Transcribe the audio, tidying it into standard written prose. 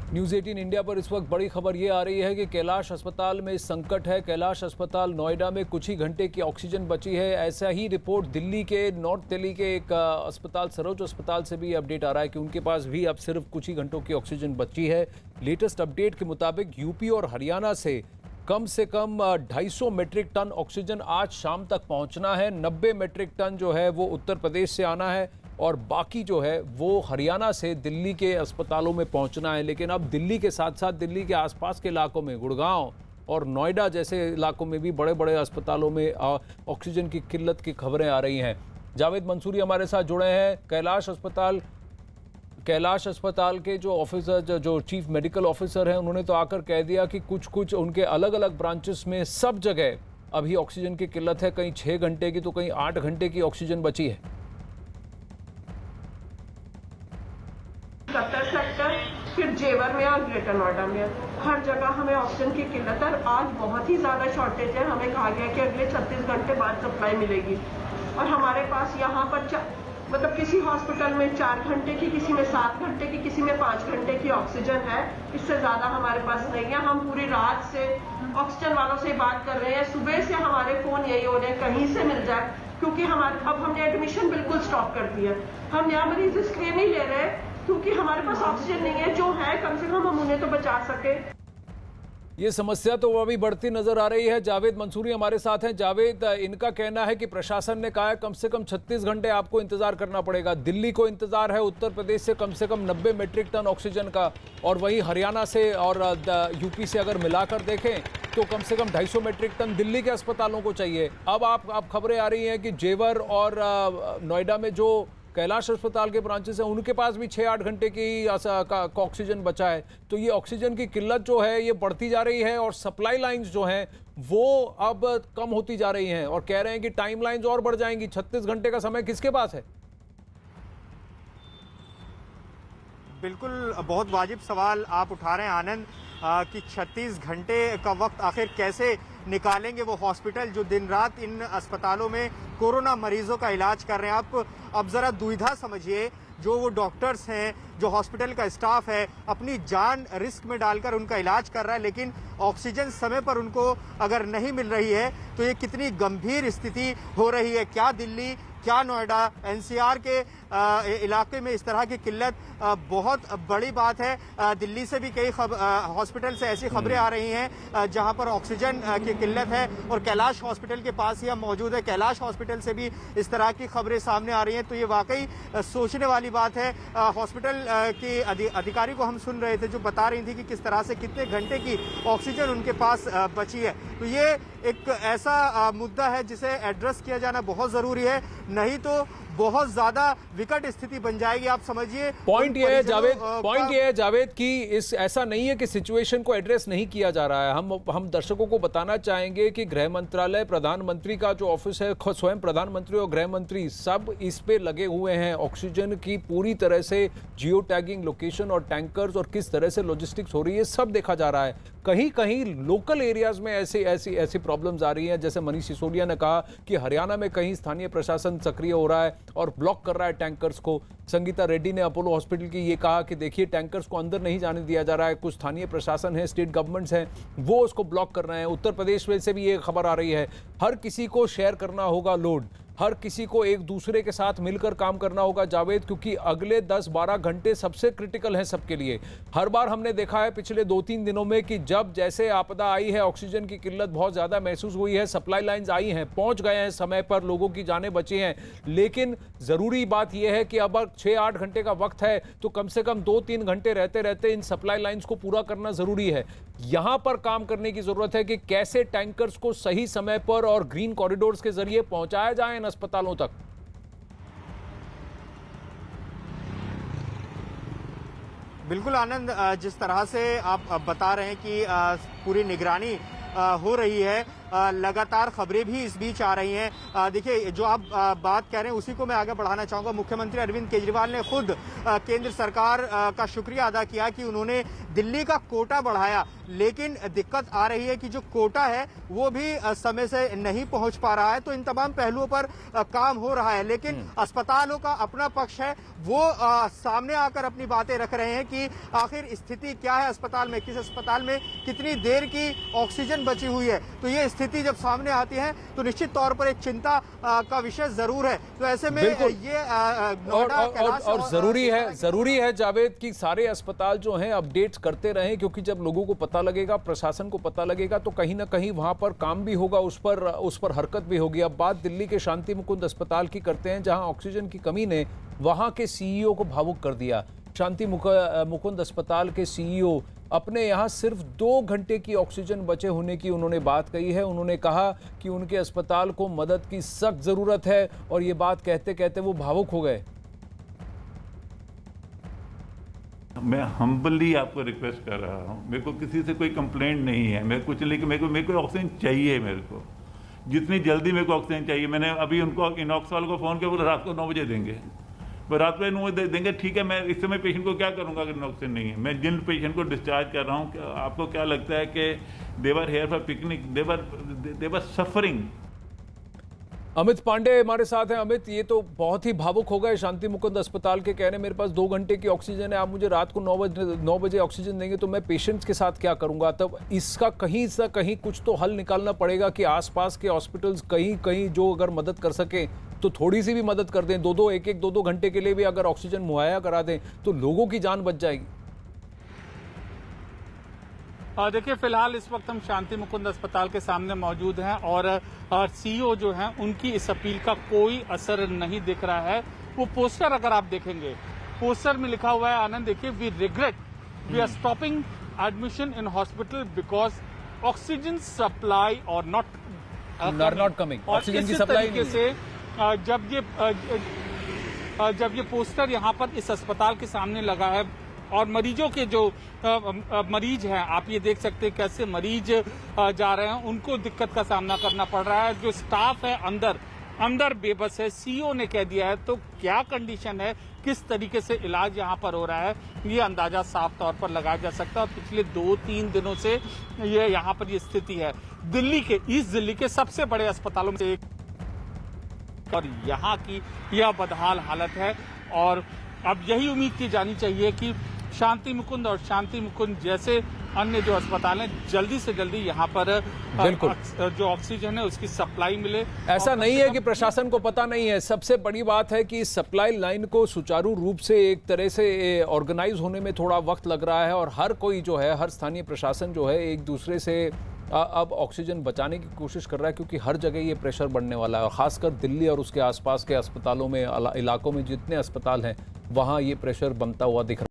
News 18 India पर इस वक्त बड़ी खबर ये आ रही है कि कैलाश अस्पताल में संकट है। कैलाश अस्पताल नोएडा में कुछ ही घंटे की ऑक्सीजन बची है। ऐसा ही रिपोर्ट दिल्ली के नॉर्थ दिल्ली के एक अस्पताल सरोज अस्पताल से भी अपडेट आ रहा है कि उनके पास भी अब सिर्फ कुछ ही घंटों की ऑक्सीजन बची है। लेटेस्ट अपडेट के मुताबिक यूपी और हरियाणा से कम 250 मेट्रिक टन ऑक्सीजन आज शाम तक पहुंचना है। 90 मेट्रिक टन जो है वो उत्तर प्रदेश से आना है और बाकी जो है वो हरियाणा से दिल्ली के अस्पतालों में पहुंचना है। लेकिन अब दिल्ली के साथ साथ दिल्ली के आसपास के इलाकों में गुड़गांव और नोएडा जैसे इलाकों में भी बड़े बड़े अस्पतालों में ऑक्सीजन की किल्लत की खबरें आ रही हैं। जावेद मंसूरी हमारे साथ जुड़े हैं। कैलाश अस्पताल के जो ऑफिसर जो चीफ मेडिकल ऑफिसर हैं उन्होंने तो आकर कह दिया कि कुछ उनके अलग अलग ब्रांचेस में सब जगह अभी ऑक्सीजन की किल्लत है। कहीं 6 घंटे की तो कहीं 8 घंटे की ऑक्सीजन बची है। 70 सेक्टर, फिर जेवर में और ग्रेटर नोएडा में हर जगह हमें ऑक्सीजन की किल्लत है। आज बहुत ही ज़्यादा शॉर्टेज है। हमें कहा गया कि अगले 36 घंटे बाद सप्लाई मिलेगी और हमारे पास यहाँ पर मतलब किसी हॉस्पिटल में 4 घंटे की, किसी में 7 घंटे की, किसी में 5 घंटे की ऑक्सीजन है। इससे ज़्यादा हमारे पास नहीं है। हम पूरी रात से ऑक्सीजन वालों से बात कर रहे हैं। सुबह से हमारे फ़ोन यही हो रहे हैं कहीं से मिल जाए, क्योंकि अब हमने एडमिशन बिल्कुल स्टॉप कर दिया। हम यहाँ मरीज इसलिए नहीं ले रहे क्योंकि हमारे पास ऑक्सीजन नहीं है। जो है कम से कम हम उन्हें तो बचा सके। ये समस्या तो अभी बढ़ती नजर आ रही है। जावेद मंसूरी हमारे साथ हैं। जावेद, इनका कहना है कि प्रशासन ने कहा है कम से कम 36 घंटे आपको इंतजार करना पड़ेगा। दिल्ली को इंतजार है उत्तर प्रदेश से कम 90 मेट्रिक टन ऑक्सीजन का, और वहीं हरियाणा से और यूपी से अगर मिलाकर देखें तो कम से कम 250 मेट्रिक टन दिल्ली के अस्पतालों को चाहिए। अब आप खबरें आ रही हैं कि जेवर और नोएडा में जो कैलाश अस्पताल के ब्रांचेस हैं उनके पास भी 6-8 घंटे की ऑक्सीजन बचा है। तो ये ऑक्सीजन की किल्लत जो है ये बढ़ती जा रही है और सप्लाई लाइंस जो हैं वो अब कम होती जा रही हैं और कह रहे हैं कि टाइम लाइंस और बढ़ जाएंगी। 36 घंटे का समय किसके पास है? बिल्कुल, बहुत वाजिब सवाल आप उठा रहे हैं आनंद, कि 36 घंटे का वक्त आखिर कैसे निकालेंगे वो हॉस्पिटल जो दिन रात इन अस्पतालों में कोरोना मरीजों का इलाज कर रहे हैं। आप अब जरा दुविधा समझिए, जो वो डॉक्टर्स हैं, जो हॉस्पिटल का स्टाफ है, अपनी जान रिस्क में डालकर उनका इलाज कर रहा है, लेकिन ऑक्सीजन समय पर उनको अगर नहीं मिल रही है तो ये कितनी गंभीर स्थिति हो रही है। क्या दिल्ली, क्या नोएडा, एनसीआर के इलाके में इस तरह की किल्लत बहुत बड़ी बात है। दिल्ली से भी कई हॉस्पिटल से ऐसी खबरें आ रही हैं जहां पर ऑक्सीजन की किल्लत है, और कैलाश हॉस्पिटल के पास ही हम मौजूद है। कैलाश हॉस्पिटल से भी इस तरह की खबरें सामने आ रही हैं, तो ये वाकई सोचने वाली बात है। हॉस्पिटल की अधिकारी को हम सुन रहे थे जो बता रही थी कि किस तरह से कितने घंटे की ऑक्सीजन उनके पास बची है। तो ये एक ऐसा मुद्दा है जिसे एड्रेस किया जाना बहुत जरूरी है, नहीं तो बहुत ज्यादा विकट स्थिति बन जाएगी। आप समझिए, पॉइंट ये है जावेद कि इस ऐसा नहीं है कि सिचुएशन को एड्रेस नहीं किया जा रहा है। हम दर्शकों को बताना चाहेंगे कि गृह मंत्रालय, प्रधानमंत्री का जो ऑफिस है, स्वयं प्रधानमंत्री और गृह मंत्री सब इस पे लगे हुए हैं। ऑक्सीजन की पूरी तरह से जियो टैगिंग, लोकेशन और टैंकर्स और किस तरह से लॉजिस्टिक्स हो रही है सब देखा जा रहा है। कहीं कहीं लोकल एरियाज में ऐसी प्रॉब्लम्स आ रही हैं, जैसे मनीष सिसोदिया ने कहा कि हरियाणा में कहीं स्थानीय प्रशासन सक्रिय हो रहा है और ब्लॉक कर रहा है टैंकर्स को। संगीता रेड्डी ने अपोलो हॉस्पिटल की ये कहा कि देखिए टैंकर्स को अंदर नहीं जाने दिया जा रहा है। कुछ स्थानीय प्रशासन है, स्टेट गवर्नमेंट्स हैं, वो उसको ब्लॉक कर रहे हैं। उत्तर प्रदेश में से भी ये खबर आ रही है। हर किसी को शेयर करना होगा लोड, हर किसी को एक दूसरे के साथ मिलकर काम करना होगा जावेद, क्योंकि अगले 10-12 घंटे सबसे क्रिटिकल हैं सबके लिए। हर बार हमने देखा है पिछले 2-3 दिनों में कि जब जैसे आपदा आई है, ऑक्सीजन की किल्लत बहुत ज़्यादा महसूस हुई है, सप्लाई लाइंस आई हैं, पहुंच गए हैं समय पर, लोगों की जानें बची हैं। लेकिन ज़रूरी बात यह है कि अब 6-8 घंटे का वक्त है तो कम से कम 2-3 घंटे रहते रहते इन सप्लाई लाइंस को पूरा करना ज़रूरी है। यहाँ पर काम करने की ज़रूरत है कि कैसे टैंकर्स को सही समय पर और ग्रीन कॉरिडोर्स के जरिए पहुंचाया जाए इन अस्पतालों तक। बिल्कुल आनंद, जिस तरह से आप बता रहे हैं कि पूरी निगरानी हो रही है, लगातार खबरें भी इस बीच आ रही हैं। देखिए, जो आप बात कह रहे हैं उसी को मैं आगे बढ़ाना चाहूंगा। मुख्यमंत्री अरविंद केजरीवाल ने खुद केंद्र सरकार का शुक्रिया अदा किया कि उन्होंने दिल्ली का कोटा बढ़ाया, लेकिन दिक्कत आ रही है कि जो कोटा है वो भी समय से नहीं पहुंच पा रहा है। तो इन तमाम पहलुओं पर काम हो रहा है, लेकिन अस्पतालों का अपना पक्ष है, वो सामने आकर अपनी बातें रख रहे हैं कि आखिर स्थिति क्या है अस्पताल में, किस अस्पताल में कितनी देर की ऑक्सीजन बची हुई है। तो ये स्थिति जब सामने आती है तो निश्चित तौर पर एक चिंता का विषय जरूर है। तो ऐसे में ये और जरूरी है जावेद कि सारे अस्पताल जो हैं अपडेट्स करते रहें, क्योंकि जब लोगों को पता लगेगा, प्रशासन को पता लगेगा, तो कहीं ना कहीं वहां पर काम भी होगा, उस पर हरकत भी होगी। अब बात दिल्ली के शांति मुकुंद अस्पताल की करते हैं, जहां ऑक्सीजन की कमी ने वहां के सीईओ को भावुक कर दिया। शांति मुकुंद अस्पताल के सीईओ अपने यहां सिर्फ 2 घंटे की ऑक्सीजन बचे होने की उन्होंने बात कही है। उन्होंने कहा कि उनके अस्पताल को मदद की सख्त जरूरत है, और ये बात कहते कहते वो भावुक हो गए। मैं हम्बली आपको रिक्वेस्ट कर रहा हूँ, मेरे को किसी से कोई कंप्लेंट नहीं है, मैं कुछ नहीं, मेरे को ऑक्सीजन चाहिए, मेरे को जितनी जल्दी मेरे को ऑक्सीजन चाहिए। मैंने अभी उनको इनॉक्स वालों को फ़ोन किया, बोला रात को 9 बजे देंगे, वो रात को 9 बजे देंगे। ठीक है, मैं इस समय पेशेंट को क्या करूँगा अगर ऑक्सीजन नहीं है। मैं जिन पेशेंट को डिस्चार्ज कर रहा हूँ, आपको क्या लगता है कि they're here for picnic, they're suffering. Amit Pandey हमारे साथ हैं। अमित, ये तो बहुत ही भावुक हो गए शांति मुकुंद अस्पताल के, कहने मेरे पास 2 घंटे की ऑक्सीजन है, आप मुझे रात को 9 बजे ऑक्सीजन देंगे तो मैं पेशेंट्स के साथ क्या करूंगा। तब इसका कहीं से कहीं कुछ तो हल निकालना पड़ेगा कि आसपास के हॉस्पिटल्स कहीं जो अगर मदद कर सके तो थोड़ी सी भी मदद कर दें, 2-2 घंटे के लिए भी अगर ऑक्सीजन मुहैया करा दें तो लोगों की जान बच जाएगी। देखिए, फिलहाल इस वक्त हम शांति मुकुंद अस्पताल के सामने मौजूद हैं और सीईओ जो हैं उनकी इस अपील का कोई असर नहीं दिख रहा है। वो पोस्टर अगर आप देखेंगे, पोस्टर में लिखा हुआ है, आनंद देखिए, we regret we are stopping admission in hospital because oxygen supply और नॉट कमिंग। ऑक्सीजन की सप्लाई नहीं से जब ये पोस्टर यहाँ पर इस अस्पताल के सामने लगा है और मरीजों के जो मरीज हैं, आप ये देख सकते हैं कैसे मरीज जा रहे हैं, उनको दिक्कत का सामना करना पड़ रहा है। जो स्टाफ है अंदर बेबस है। सीईओ ने कह दिया है, तो क्या कंडीशन है, किस तरीके से इलाज यहाँ पर हो रहा है, ये अंदाजा साफ तौर पर लगाया जा सकता है। और पिछले 2-3 दिनों से ये यहाँ पर ये स्थिति है। ईस्ट दिल्ली के सबसे बड़े अस्पतालों में से एक, और यहाँ की यह बदहाल हालत है। और अब यही उम्मीद की जानी चाहिए कि शांति मुकुंद और शांति मुकुंद जैसे अन्य जो अस्पताल हैं, जल्दी से जल्दी यहाँ पर जो ऑक्सीजन है उसकी सप्लाई मिले। ऐसा नहीं है कि प्रशासन को पता नहीं है। सबसे बड़ी बात है कि सप्लाई लाइन को सुचारू रूप से एक तरह से ऑर्गेनाइज होने में थोड़ा वक्त लग रहा है, और हर कोई जो है, हर स्थानीय प्रशासन जो है एक दूसरे से अब ऑक्सीजन बचाने की कोशिश कर रहा है, क्योंकि हर जगह ये प्रेशर बढ़ने वाला है। और खासकर दिल्ली और उसके आसपास के अस्पतालों में, इलाकों में जितने अस्पताल हैं वहाँ ये प्रेशर बनता हुआ दिख रहा है।